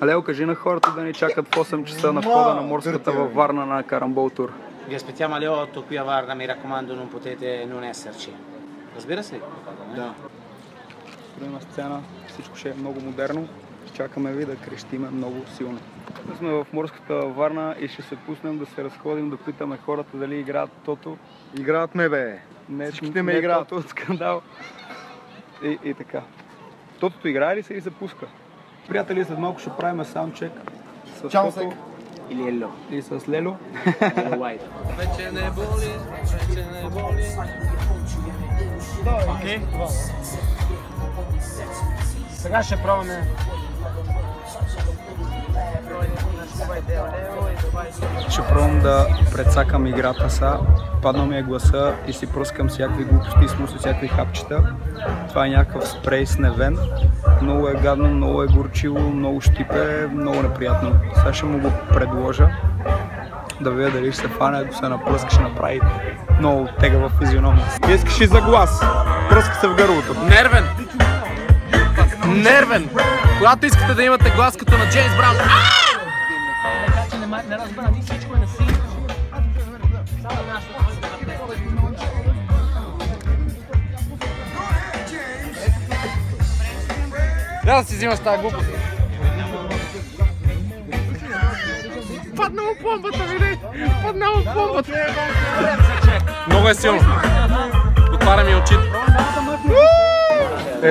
Алео, кажи на хората да ни чакат в 8 часа на входа на морската във Варна на Карамбол тур. Vi aspettiamo alle 8 qui a Varna, mi raccomando non potete non esserci. Разбира се ли? Да. Строима сцена, всичко ще е много модерно. Чакаме ви да крещиме много силно. Сме в морската Варна и ще се пуснем да се разходим, да питаме хората дали играят тото. Играят ме, бе. Не играят тото от скандал. И така. Тотото играе ли се и се пуска? Приятели, след малко ще правим саундчек с Тото Или Ело. и с Лело. Вече не боли, вече не боли. Окей? Сега ще пробваме. Ще пробвам да прецакам играта са. Падна ми е гласа и си пръскам всякакви глупости, смусля всякакви хапчета. Това е някакъв спрей с невен. Много е гадно, много е горчиво, много щипе, много неприятно. Сега ще му го предложа да видя дали ще се фане, ако се напръска, ще направи много тегава физиономия. Искаш и за глас. Пръска се в гърлото. Нервен! Нервен! Когато искате да имате глас като на Джеймс Браун. Така че не разбра, ни всичко е на си. Трябва да си взимаш тази глупост. Паднало помпата, види! Паднало помпата! Много е силно. Отваря ми очите.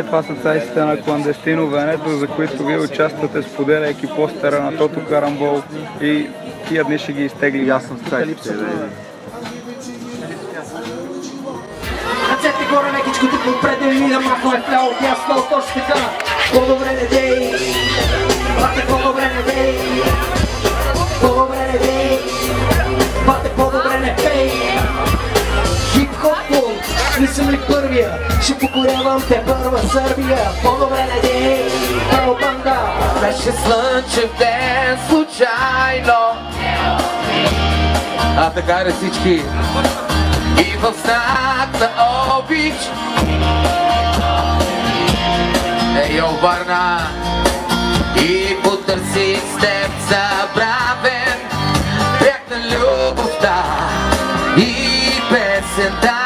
Това са цайците на Кландестино Венето, за които вие участвате, споделяйки постера на Тото Карамбол и тия дни ще ги изтегли. Аз съм с цайците, бе. Ръцете горе, лекичкото подпреде и да махно е вляво, дясно, точно така. По-добре не дей, бате, по-добре не дей, по-добре не дей, бате, по-добре не пей. Хип-хоп клуб, не съм ли първия, ще покорявам те първа Сърбия. По-добре не дей, право банда. Беше слънчев ден случайно. А така ли всички? И в знак на обич. Ейо, Варна, и потърсих с теб забравен бяг на любовта и песента.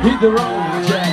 Hit the road, Jack.